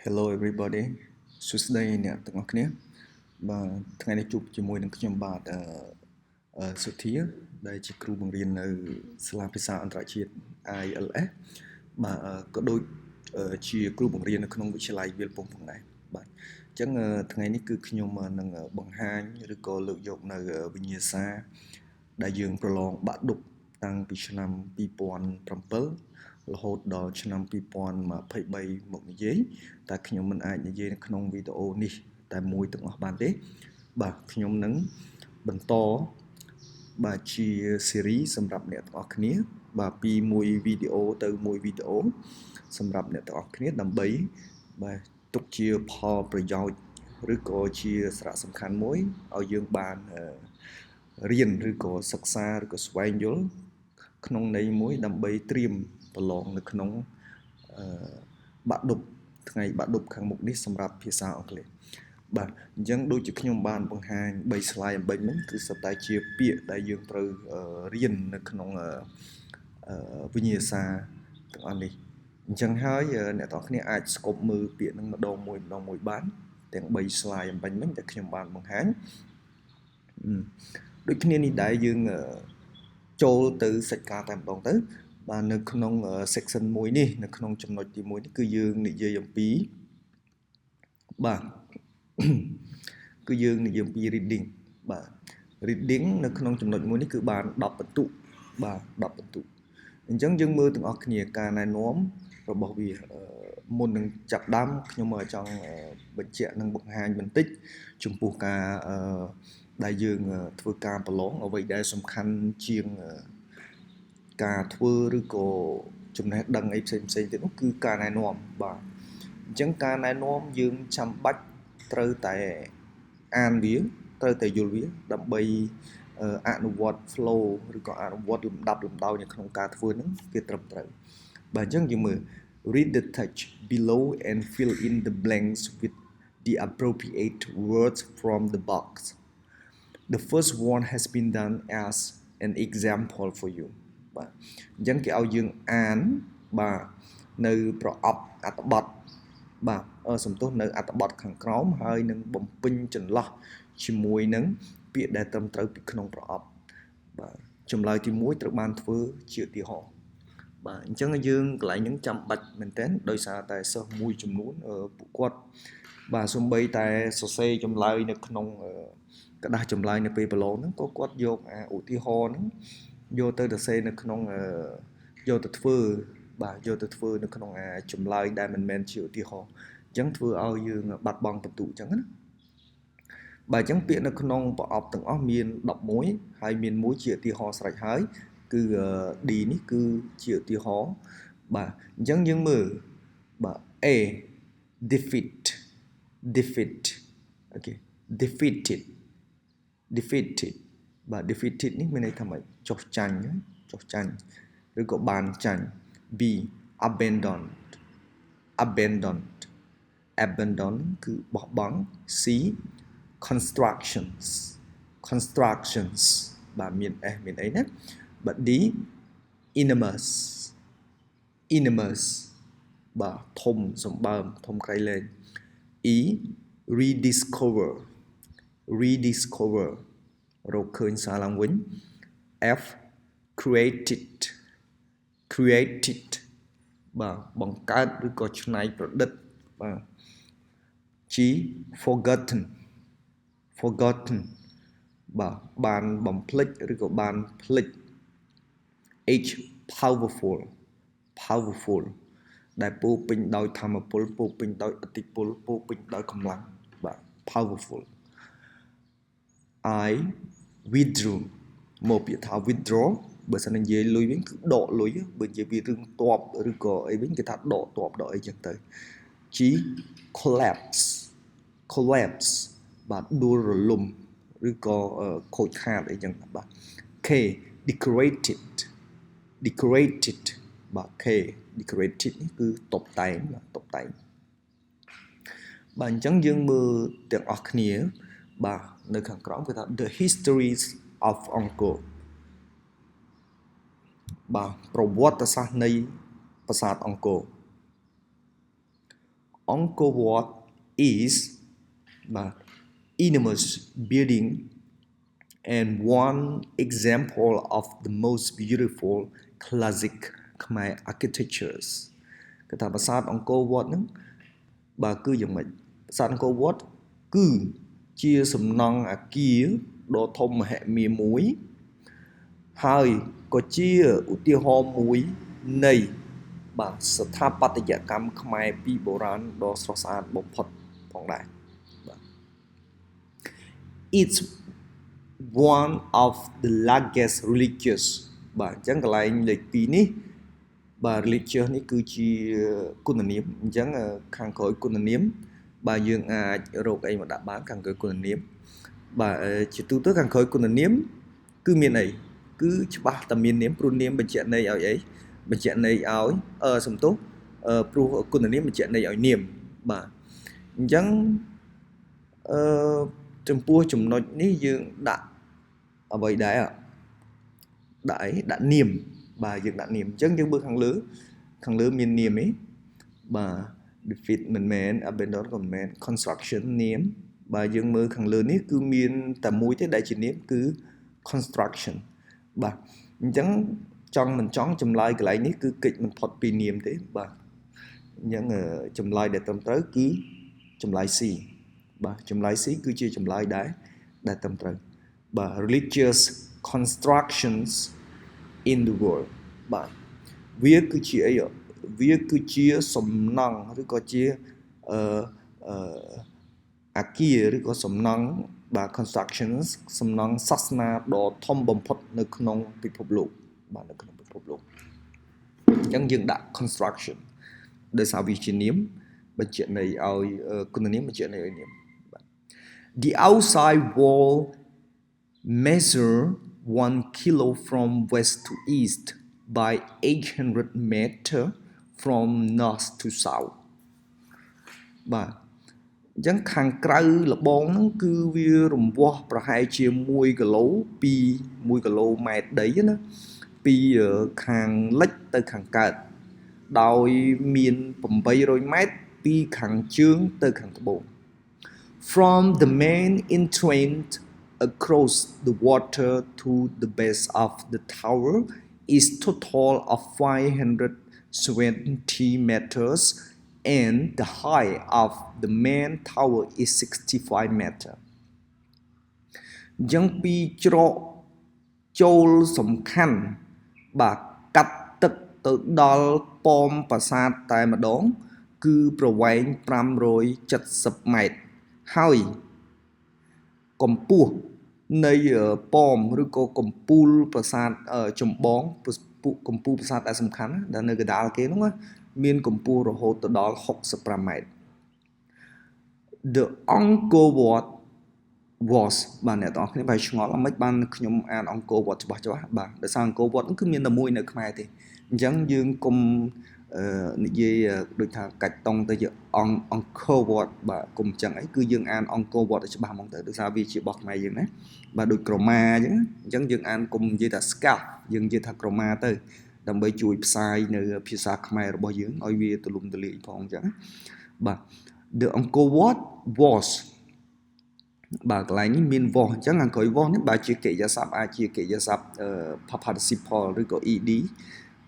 Hello everybody សួស្តីអ្នកទាំងអស់គ្នាបាទថ្ងៃនេះជួបជាមួយនឹងខ្ញុំបាទសុធាដែលជាគ្រូបង្រៀននៅសាលាភាសាអន្តរជាតិ ILS បាទក៏ដូចជាគ្រូបង្រៀននៅក្នុងវិទ្យាល័យវាលពងផងដែរបាទអញ្ចឹងថ្ងៃនេះគឺខ្ញុំនឹងបង្ហាញឬក៏លើកយកនៅវិញ្ញាសាដែលយើងប្រឡងបាក់ឌុបតាំងពីឆ្នាំ2007រហូតដល់ឆ្នាំ2023មកនិយាយតែខ្ញុំមិនអាចនិយាយនៅក្នុងវីដេអូនេះតែមួយទាំងអស់បានទេបាទខ្ញុំនឹងបន្តបាទជា series សម្រាប់អ្នកទាំងអស់គ្នាបាទពីមួយវីដេអូទៅមួយវីដេអូសម្រាប់អ្នកទាំងអស់គ្នាដើម្បីបាទទុកជាផលប្រយោជន៍ឬក៏ជាសារៈសំខាន់មួយឲ្យយើងបានរៀនឬក៏សិក្សាឬក៏ស្វែងយល់ក្នុងន័យមួយដើម្បីត្រៀមប្រឡងនៅក្នុងបាក់ឌុបថ្ងៃបាក់ឌុបខាងមុខនេះសម្រាប់ភាសាអង់គ្លេសបាទអញ្ចឹងដូចជាខ្ញុំបានបង្ហាញ3 slide អំបញ្ញមិញគឺសុទ្ធតែជាពាក្យដែលយើងត្រូវរៀននៅក្នុងវិញ្ញាសាទាំងអស់នេះអញ្ចឹងហើយអ្នកទាំងអស់គ្នាអាចស្គប់មើលពាក្យនឹងម្ដងមួយបានទាំង3 slide អំបញ្ញមិញដែលខ្ញុំបានបង្ហាញដូចគ្នានេះដែរយើងចូលទៅសាច់ការតែម្ដងទៅបាទនៅក្នុង section 1នេះនៅក្នុងចំណុចទី1នេះគឺយើងនិយាយអំពីបាទគឺយើងនិយាយអំពី reading បាទ reading នៅក្នុងចំណុចមួយនេះគឺបាន10បន្ទុកបាទ10បន្ទុកអញ្ចឹងយើងមើលទាំងអស់គ្នាការណែនាំរបស់វាមុននឹងចាប់ដើមខ្ញុំចង់បញ្ជាក់និងបង្ហាញបន្តិចចំពោះការដែលយើងធ្វើការប្រឡងអ្វីដែលសំខាន់ជាងការធ្វើឬក៏ចំណេះដឹងអីផ្សេងទៀតនោះគឺការណែនាំបាទអញ្ចឹងការណែនាំយើងចាំបាច់ត្រូវតែអានវាត្រូវតែយល់វាដើម្បីអនុវត្ត flow ឬក៏អនុវត្តលំដាប់លំដោយនៅក្នុងការធ្វើហ្នឹងវាត្រឹមត្រូវបាទអញ្ចឹងយើងមើល read the text below and fill in the blanks with the appropriate words from the box. The first one has been done as an example for you បាទអញ្ចឹងគេឲ្យយើងអានបាទនៅប្រអប់អត្ថបទបាទសំទោសនៅអត្ថបទខាងក្រោមហើយនឹងបំពេញចន្លោះជាមួយនឹងពាក្យដែលត្រឹមត្រូវពីក្នុងប្រអប់បាទចម្លើយទី1ត្រូវបានធ្វើជាឧទាហរណ៍បាទអញ្ចឹងយើងកន្លែងហ្នឹងចាំបាច់មែនទែនដោយសារតែសិស្សមួយចំនួនពួកគាត់បាទសំបីតែសរសេរចម្លើយនៅក្នុងกระดาษចម្លើយនៅពេលប្រឡងហ្នឹងក៏គាត់យកឧទាហរណ៍ហ្នឹងយកទៅសរសេរនៅក្នុងយកទៅធ្វើបាទយកទៅធ្វើនៅក្នុងចម្លើយដែលមិនមែនជាឧទាហរណ៍អញ្ចឹងធ្វើឲ្យយើងបាត់បង់បន្ទុកអញ្ចឹងណាបាទអញ្ចឹងពាក្យនៅក្នុងប្រអប់ទាំងអស់មាន11ហើយមានមួយជាឧទាហរណ៍ស្រេចហើយគឺ D នេះគឺជាឧទាហរណ៍បាទអញ្ចឹងយើងមើលបាទ A defeat អូខេ defeated បាទ defeated នេះមានន័យថាម៉េចចុះចាញ់ឬក៏បានចាញ់ B abandoned គឺបោះបង់ C constructions បាទមាន S មានអីណាបាទ D enormous បាទធំសម្បើមធំក្រៃលែង E rediscover រកឃើញសារឡើងវិញ F created បាទបង្កើតឬក៏ច្នៃប្រឌិតបាទ G forgotten បាទបានបំភ្លេចឬក៏បានភ្លេច H powerful ដែលពោពេញដោយធម៌ពលពោពេញដោយឥទ្ធិពលពោពេញដោយកម្លាំងបាទ powerful I withdrew មកពាក្យថា withdraw បើសិននិយាយលុយវិញគឺដកលុយបើនិយាយពីរឿងតបឬក៏អីវិញគេថាដកតបដកអីចឹងទៅ G collapse បាទដួលរលំឬក៏ខូចខាតអីចឹងបាទ K decorated បាទ K decorated នេះគឺតុបតែងបាទអញ្ចឹងយើងមើលទាំងអស់គ្នាបាទនៅខាងក្រោមគឺថា the histories of Angkor បាទប្រវត្តិសាស្ត្រនៃប្រាសាទអង្គរ Angkor Wat is enormous building and one example of the most beautiful classic Khmer architectures គេថាប្រាសាទអង្គរវត្តហ្នឹងបើគឺយ៉ាងម៉េចប្រាសាទអង្គរវត្តគឺជាសំណង់អគារដ៏ធំមហិមាមួយហើយក៏ជាឧទាហរណ៍មួយនៃស្ថាបត្យកម្មខ្មែរពីបុរាណដ៏ស្រស់ស្អាតបំផុតផងដែរ It's one of the largest religious បាទអញ្ចឹងកន្លែងលេខ2នេះបាទ religious នេះគឺជាគុណនាមអញ្ចឹងខាងក្រោយគុណនាមបាទយើងអាចរកអីមកដាក់បានខាងក្រោយគុណនាមបាទជាទូទៅខាងក្រោយគុណនាមគឺមានអីគឺច្បាស់តែមាននាមព្រោះនាមបញ្ជាក់ន័យឲ្យអីបញ្ជាក់ន័យឲ្យសំទោសព្រោះគុណនាមបញ្ជាក់ន័យឲ្យនាមបាទអញ្ចឹងចំពោះចំណុចនេះយើងដាក់អ្វីដែរដាក់នាមបាទយើងដាក់នាមអញ្ចឹងយើងមើលខាងលើមាននាមឯងបាទ defeat មិនមែន abandon ក៏មិនមែន construction នាមបាទយើងមើលខាងលើនេះគឺមានតែមួយទេដែលជានាមគឺ construction បាទអញ្ចឹងចង់មិនចង់ចម្លើយកន្លែងនេះគឺកិច្ចមិនផុតពីនាមទេបាទអញ្ចឹងចម្លើយដែលត្រឹមត្រូវគឺចម្លើយ C បាទចម្លើយ C គឺជាចម្លើយដែលត្រឹមត្រូវបាទ religious constructions in the world បាទវាគឺជាអីវាគឺជាសំណង់ឬក៏ជាអគារឬក៏សំណង់បាទ constructions សំណង់សាសនាដ៏ធំបំផុតនៅក្នុងពិភពលោកបាទនៅក្នុងពិភពលោកអញ្ចឹងយើងដាក់ construction ដោយសារវាជានាមបញ្ជាក់ន័យឲ្យគុណនាមបញ្ជាក់ន័យឲ្យនាមបាទ The outside wall measure 1 kilo from west to east by 800 meter from north to south បាទអញ្ចឹងខាងក្រៅលបងហ្នឹងគឺវារង្វាស់ប្រហែលជា1គីឡូពី1គីឡូម៉ែត្រដីណាពីខាងលិចទៅខាងកើតដោយមាន800ម៉ែត្រពីខាងជើងទៅខាងត្បូង From the main entrance across the water to the base of the tower is total of 520 meters and the height of the main tower is 65 meters អញ្ចឹងពីច្រកចូលសំខាន់បាទកាត់ទឹកទៅដល់ប៉មប្រាសាទតែម្ដងគឺប្រវែង570ម៉ែត្រហើយកម្ពស់នៃប៉មឬក៏កម្ពូលប្រាសាទចម្បងកម្ពូលប្រាសាទដែលសំខាន់ដែលនៅកណ្ដាលគេនោះមានកម្ពស់រហូតទៅដល់65ម៉ែត្រ The Angkor Wat was បាទអ្នកទាំងអស់គ្នាបែរឆ្ងល់អត់មិនបានខ្ញុំអានអង្គរវត្តច្បាស់បាទដោយសារអង្គរវត្តហ្នឹងគឺមានតែមួយនៅខ្មែរទេអញ្ចឹងយើងកុំនិយាយដូចថាកាច់តង់ទៅជាអង្គរវត្តបាទកុំអញ្ចឹងអីគឺយើងអានអង្គរវត្តឲ្យច្បាស់ហ្មងទៅដោយសារវាជារបស់ខ្មែរយើងណាបាទដូចក្រមាអញ្ចឹងយើងអានកុំនិយាយថា scarf យើងនិយាយថាក្រមាទៅដើម្បីជួយផ្សាយនៅភាសាខ្មែររបស់យើងឲ្យវាទូលំទូលាយផងអញ្ចឹងបាទ The Angkor Wat was បាទកន្លែងនេះមាន was អញ្ចឹងខាងក្រោយ was នេះបាទជាកិរិយាសព្ទអាចជាកិរិយាសព្ទpast participle ឬក៏ ed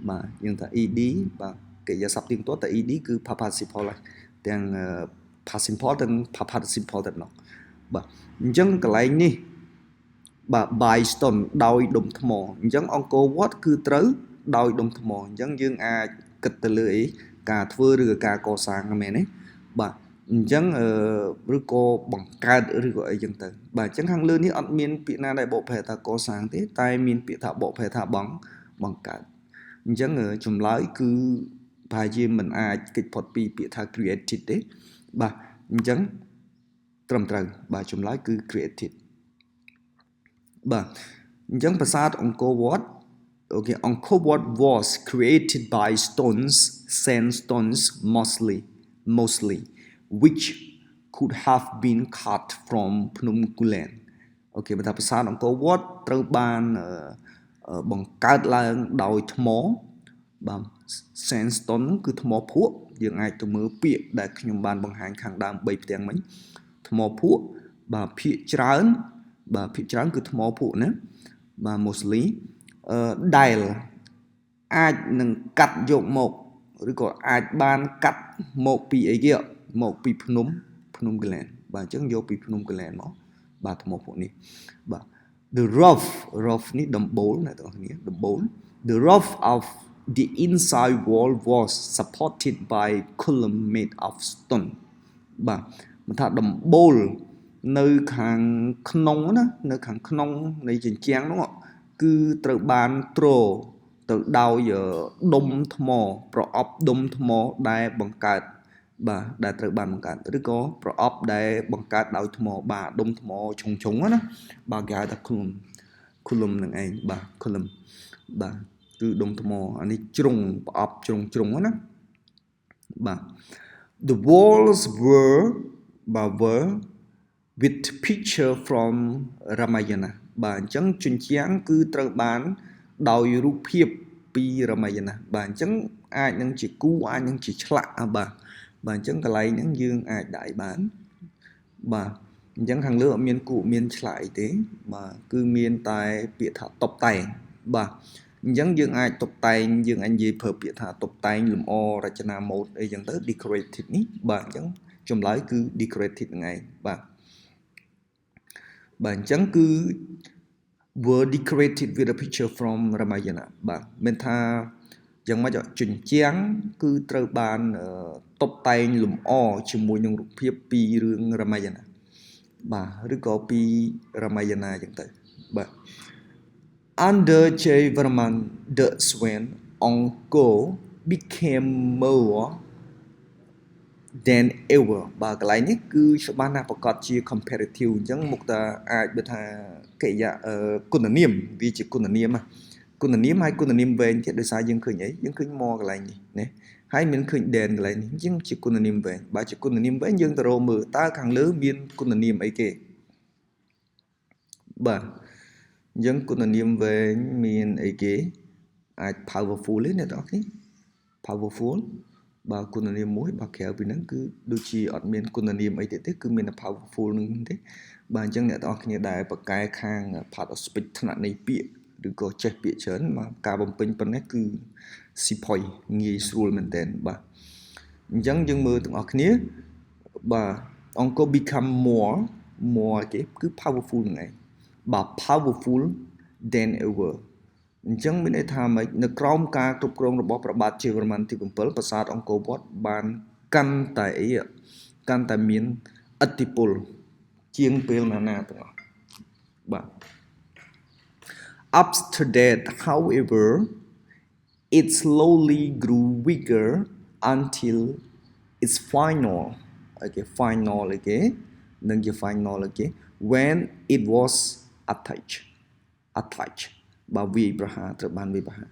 បាទយើងថា ed បាទកិរិយាសព្ទទៀងទាត់តែ ed គឺ past participle ហើយទាំង past simple ទាំង past participle តែម្ដងបាទអញ្ចឹងកន្លែងនេះបាទ by stone ដោយដុំថ្មអញ្ចឹងអង្គរវត្តគឺត្រូវដោយដុំថ្មអញ្ចឹងយើងអាចគិតទៅលើអីការធ្វើឬក៏ការកសាងមែនទេបាទអញ្ចឹងឬក៏បង្កើតឬក៏អីចឹងទៅបាទអញ្ចឹងខាងលើនេះអត់មានពាក្យណាដែលបកប្រែថាកសាងទេតែមានពាក្យថាបកប្រែថាបង្កើតអញ្ចឹងចម្លើយគឺប្រហែលជាមិនអាចគេចផុតពីពាក្យថា created ទេបាទអញ្ចឹងត្រឹមត្រូវបាទចម្លើយគឺ created បាទអញ្ចឹងប្រាសាទអង្គរវត្ត Okay, Angkor Wat was created by sandstones mostly, which could have been cut from Phnom Kulen. Okay, បើថាប្រាសាទអង្គរវត្តត្រូវបានបង្កើតឡើងដោយថ្មបាទ sandstone គឺថ្មភក់យើងអាចទៅមើលពាក្យដែលខ្ញុំបានបង្ហាញខាងដើម3ផ្ទាំងមិញថ្មភក់បាទភាគច្រើនគឺថ្មភក់ណាបាទ mostly ដែលអាចនឹងកាត់យកមកឬក៏អាចបានកាត់មកពីអីគេមកពីភ្នំកលែនបាទអញ្ចឹងយកពីភ្នំកលែនមកបាទថ្មភក់នេះបាទ the rough នេះដំបូលណាបងប្អូនដំបូល the rough of the inside wall was supported by column made of stone បាទមិនថាដំបូលនៅខាងក្នុងណានៅខាងក្នុងនៃជញ្ជាំងនោះគឺត្រូវបានទ្រទៅដោយដុំថ្មប្រអប់ដុំថ្មដែលបង្កើតបាទដែលត្រូវបានបង្កើតឬក៏ប្រអប់ដែលបង្កើតដោយថ្មបាទដុំថ្មឆុងណាបាទគេហៅថា column នឹងឯងបាទ column បាទគឺដុំថ្មអានេះជ្រុងប្រអប់ជ្រុងណាបាទ the walls were with picture from Ramayana បាទអញ្ចឹងជញ្ជាំងគឺត្រូវបានដោយរូបភាពពី Ramayana បាទអញ្ចឹងអាចនឹងជាគូអាចនឹងជាឆ្លាក់បាទអញ្ចឹងកន្លែងហ្នឹងយើងអាចដាក់បានបាទអញ្ចឹងខាងលើអត់មានគូមានឆ្លាក់អីទេបាទគឺមានតែពាក្យថាតុបតែងបាទអញ្ចឹងយើងអាចតុបតែងយើងអាចនិយាយប្រើពាក្យថាតុបតែងលម្អរចនាម៉ូដអីចឹងទៅ decorative នេះបាទអញ្ចឹងចម្លើយគឺ decorative ហ្នឹងឯងបាទអញ្ចឹងគឺ were decorated with a picture from Ramayana បាទមានថាយ៉ាងម៉េចជញ្ជាំងគឺត្រូវបានតុបតែងលម្អជាមួយនឹងរូបភាពពីរឿង Ramayana បាទឬក៏ពី Ramayana ចឹងទៅបាទ Under Jayvarman the Swan Angkor became more than ever បាទកន្លែងនេះគឺច្បាស់ណាស់ប្រកាសជា comparative អញ្ចឹងមុខតាអាចបើថាកិរិយាគុណនាមវាជាគុណនាមហើយគុណនាមវែងទៀតដោយសារយើងឃើញអីយើងឃើញ more កន្លែងនេះណាហើយមានឃើញ than កន្លែងនេះអញ្ចឹងជាគុណនាមវែងបើជាគុណនាមវែងយើងទៅរកមើលតើខាងលើមានគុណនាមអីគេបាទអញ្ចឹងគុណនាមវែងមានអីគេអាច powerful ទេអ្នកទាំងអស់គ្នា powerful បើគុណនាមមួយបើក្រៅពីហ្នឹងគឺដូចជាអត់មានគុណនាមអីទៀតទេគឺមានតែ powerful នឹងទេបាទអញ្ចឹងអ្នកទាំងអស់គ្នាដែលបកកែខាង part of speech ថ្នាក់នៃពាក្យឬក៏ចេះពាក្យច្រើនមកការបំពេញប៉ុណ្ណេះគឺ ស៊ីផុយងាយស្រួលមែនតើបាទអញ្ចឹងយើងមើលទាំងអស់គ្នាបាទអង្គ become more គេគឺ powerful ហ្នឹងឯងបាទ powerful than ever អញ្ចឹងមានន័យថាម៉េចនៅក្រោមការគ្រប់គ្រងរបស់ព្រះបាទជ័យវរ្ម័នទី7ប្រាសាទអង្គរវត្តបានកាន់តែមានឥទ្ធិពលជាងពេលណាទាំងអស់បាទ After that however it slowly grew weaker until its final when it was attached បាទវាយប្រហារត្រូវបានវាយប្រហារ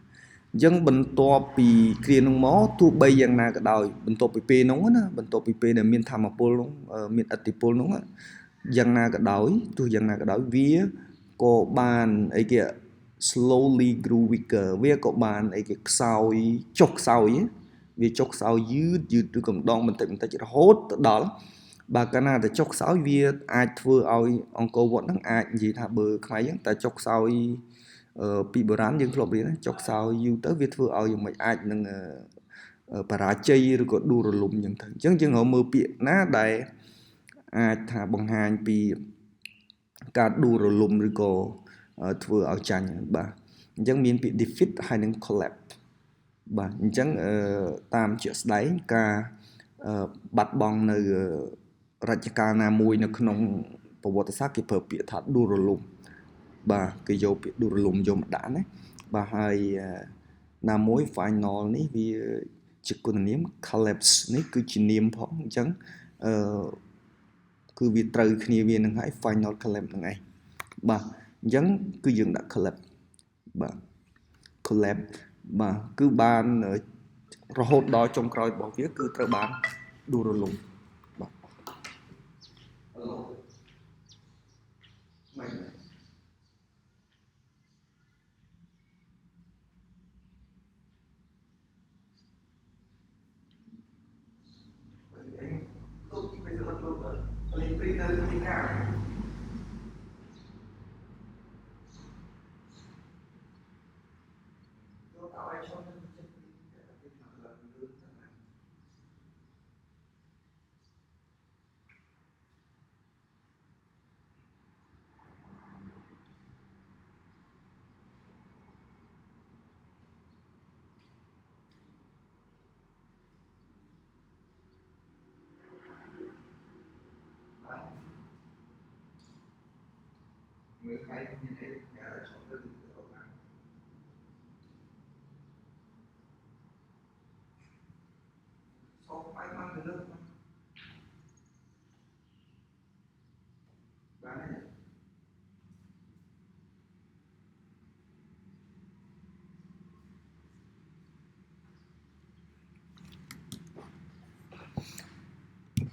អញ្ចឹងបន្ទាប់ពីគ្រានោះមកទោះបីយ៉ាងណាក៏ដោយបន្ទាប់ពីពេលនោះណាបន្ទាប់ពីពេលដែលមានធម្មពលនោះមានឥទ្ធិពលនោះយ៉ាងណាក៏ដោយទោះយ៉ាងណាក៏ដោយវាក៏បានអីគេ slowly grew weaker វាក៏បានអីគេខ្សោយចុះខ្សោយវាចុះខ្សោយយឺតឬក៏ម្ដងបន្តិចរហូតទៅដល់បើកាលណាតែចុះខ្សោយវាអាចធ្វើឲ្យអង្គរវត្តហ្នឹងអាចនិយាយថាបើខ្មែរយើងតែចុះខ្សោយពីបុរាណយើងធ្លាប់រៀនចុះខ្សោយយូរទៅវាធ្វើឲ្យយ៉ាងម៉េចអាចនឹងបរាជ័យឬក៏ដួលរលំអញ្ចឹងទៅអញ្ចឹងយើងរកមើលពាក្យណាដែលអាចថាបង្ហាញពីការដួលរលំឬក៏ធ្វើឲ្យចាញ់បាទអញ្ចឹងមានពាក្យ defeat ហើយនឹង collapse បាទអញ្ចឹងតាមជាក់ស្ដែងការបាត់បង់នៅរជ្ជកាលណាមួយនៅក្នុងប្រវត្តិសាស្ត្រគេប្រើពាក្យថាដួលរលំបាទគេយកពាក្យដួលរលំយកមកដាក់ណាបាទហើយណាមួយ final នេះវាជាគុណនាម collapse នេះគឺជានាមផងអញ្ចឹងគឺវាត្រូវគ្នាវានឹងហើយ final collapse ហ្នឹងឯងបាទអញ្ចឹងគឺយើងដាក់ collapse បាទ collapse បាទគឺបានរហូតដល់ចុងក្រោយរបស់វាគឺត្រូវបានដួលរលំបាទ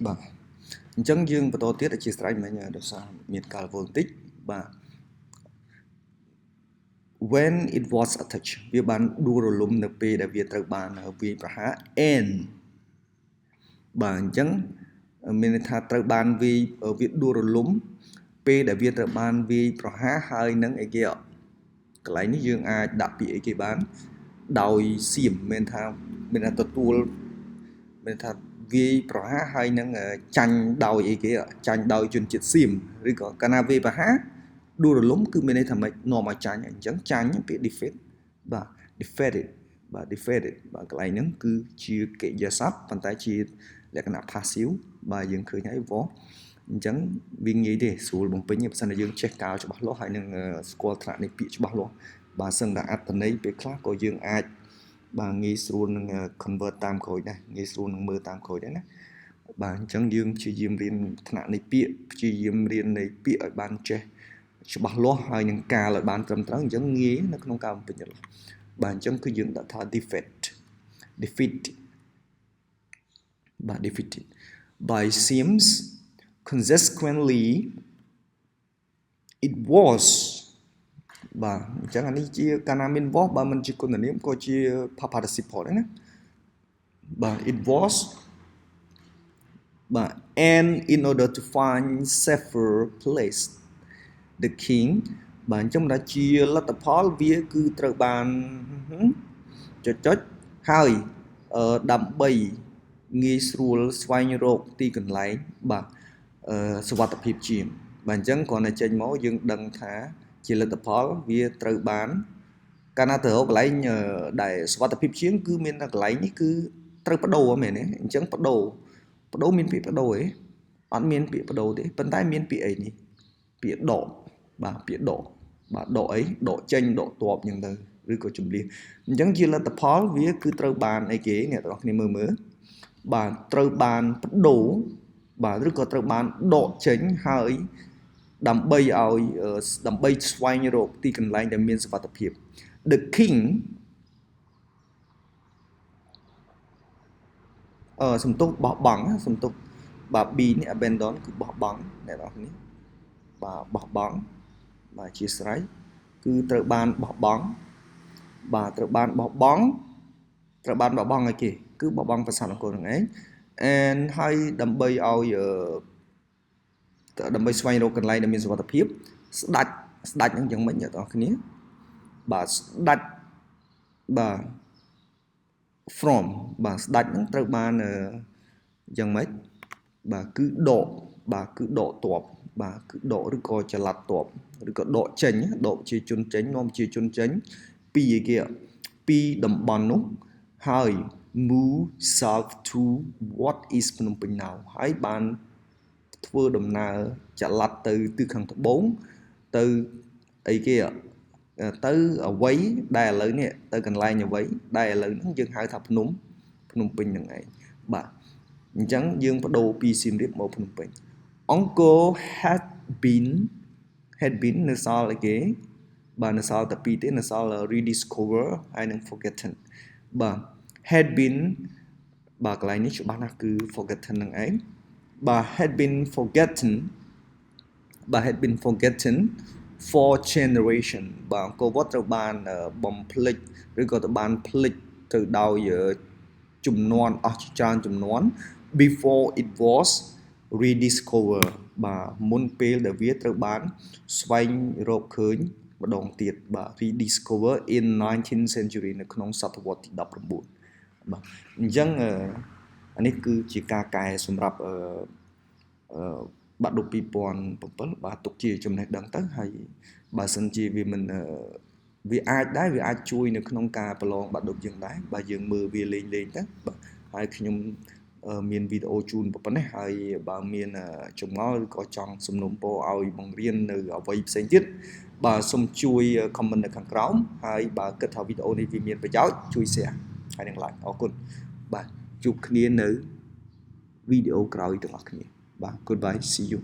បាទអញ្ចឹងយើងបន្តទៀតអធិស្ឋានមិញដោយសារមានកាលវល់បន្តិចបាទ when it was attached វាបានដួលរលំនៅពេលដែលវាត្រូវបានវាយប្រហារ and បាទអញ្ចឹងមានន័យថាត្រូវបានវាដួលរលំពេលដែលវាត្រូវបានវាយប្រហារហើយនឹងអីគេកន្លែងនេះយើងអាចដាក់ពាក្យអីគេបានដោយសៀមមានថាទទួលមានថាវាយប្រហារហើយនឹងចាញ់ដោយអីគេចាញ់ដោយជនជាតិសៀមឬក៏កាលណាវាយប្រហារដួលរលំគឺមានន័យថាមិននាំឲ្យចាញ់អញ្ចឹងចាញ់ពាក្យ defeat បាទ defeated បាទ defeated បាទកន្លែងហ្នឹងគឺជាកិរិយាសព្ទប៉ុន្តែជាលក្ខណៈ passive បាទយើងឃើញហើយវអញ្ចឹងវាងាយទេស្រួលបំពេញទេបើសិនតែយើងចេះកាលច្បាស់លាស់ហើយនឹងស្គាល់ថ្នាក់នៃពាក្យច្បាស់លាស់បាទសឹងតែអត្ថន័យពេលខ្លះក៏យើងអាចបាទងាយស្រួលនឹង convert តាមក្រោយដែរងាយស្រួលនឹងមើលតាមក្រោយដែរណាបាទអញ្ចឹងយើងព្យាយាមរៀនថ្នាក់នៃពាក្យព្យាយាមរៀននៃពាក្យឲ្យបានចេះច្បាស់លាស់ហើយនឹងកាលឲ្យបានត្រឹមត្រូវអញ្ចឹងងាយនៅក្នុងការបំពេញចន្លោះបាទអញ្ចឹងគឺយើងដាក់ថា defeat បាទ defeated by seems consequently it was បាទអញ្ចឹងអានេះជាកាលណាមាន was បើមិនជាគុណនាមក៏ជា past participle ដែរណាបាទ it was បាទ and in order to find safer place the king បាទអញ្ចឹងដែលជាលទ្ធផលវាគឺត្រូវបានចុចហើយដើម្បីងាយស្រួលស្វែងរកទីកន្លែងបាទសុវត្ថិភាពជាងបាទអញ្ចឹងគ្រាន់តែចេញមកយើងដឹងថាជាលទ្ធផលវាត្រូវបានកាលណាទៅរកកន្លែងដែលសុវត្ថិភាពជាងគឺមានកន្លែងនេះគឺត្រូវបដូរមែនទេអញ្ចឹងបដូរមានពាក្យបដូរទេអត់មានពាក្យបដូរទេប៉ុន្តែមានពាក្យអីនេះពាក្យដកបាទពាក្យដកបាទដកអីដកចេញដកតបអញ្ចឹងទៅឬក៏ជំនះអញ្ចឹងជាលទ្ធផលវាគឺត្រូវបានអីគេអ្នកទាំងអស់គ្នាមើលបាទត្រូវបានបដូរបាទឬក៏ត្រូវបានដកចេញហើយដើម្បីស្វែងរកទីកន្លែងដែលមានសុវត្ថិភាព the king សំទុះបោះបង់សំទុះបាទ B នេះ abandon គឺបោះបង់អ្នកនរគ្នាបាទបោះបង់បាទជាស្រ័យគឺត្រូវបានបោះបង់បាទត្រូវបានបោះបង់ឲ្យគេគឺបោះបង់ភាសាអង្គរនឹងឯង and ហើយដើម្បីស្វែងរកកន្លែងដែលមានសុវត្ថិភាពស្ដាច់ហ្នឹងយ៉ាងម៉េចអ្នកនរគ្នាបាទស្ដាច់បាទ from បាទស្ដាច់ហ្នឹងត្រូវបានយ៉ាងម៉េចបាទគឺដកបាទគឺដកតបបាទគឺដកឬក៏ចល័តតបឬក៏ដកចេញដកជាជនចេញនាំជាជនចេញពីអីគេពីតំបន់នោះហើយ move south to what is ភ្នំពេញ now ហើយបានធ្វើដំណើរចល័តទៅទិសខាងត្បូងទៅអីគេទៅអ្វីដែលឥឡូវនេះទៅកន្លែងអ្វីដែលឥឡូវហ្នឹងយើងហៅថាភ្នំពេញហ្នឹងឯងបាទអញ្ចឹងយើងបដូរពីសៀមរាបមកភ្នំពេញ Uncle had been នៅសល់អីគេបាទនៅសល់តែពីរទេនៅសល់ rediscover ហើយនឹង forgotten បាទ had been បាទកន្លែងនេះច្បាស់ណាស់គឺ forgotten ហ្នឹងឯងបាទ had been forgotten for generation បាទអង្គរវត្តត្រូវបានបំភ្លេចឬក៏ត្រូវបានភ្លេចទៅដោយជំនាន់អស់ច្រើនជំនាន់ before it was rediscover បាទមុនពេលដែលវាត្រូវបានស្វែងរកឃើញ ម្ដងទៀតបាទ rediscover in 19th century នៅក្នុងសតវត្សទី19បាទអញ្ចឹងអានេះគឺជាការកែសម្រាប់បាក់ឌុប2007បាទទុកជាចំណេះដឹងទៅហើយបើសិនជាវាមិនវាអាចជួយនៅក្នុងការប្រឡងបាក់ឌុបយើងដែរបើយើងមើលវាលេងទៅបាទហើយខ្ញុំមានវីដេអូជូនប៉ុណ្ណេះហើយបើមានចម្ងល់ឬក៏ចង់សំណូមពរឲ្យបង្រៀននៅអ្វីផ្សេងទៀតបាទសូមជួយ comment នៅខាងក្រោមហើយបើគិតថាវីដេអូនេះវាមានប្រយោជន៍ជួយ share ហើយនឹង like អរគុណបាទជួបគ្នានៅវីដេអូក្រោយទាំងអស់គ្នាបាទ goodbye see you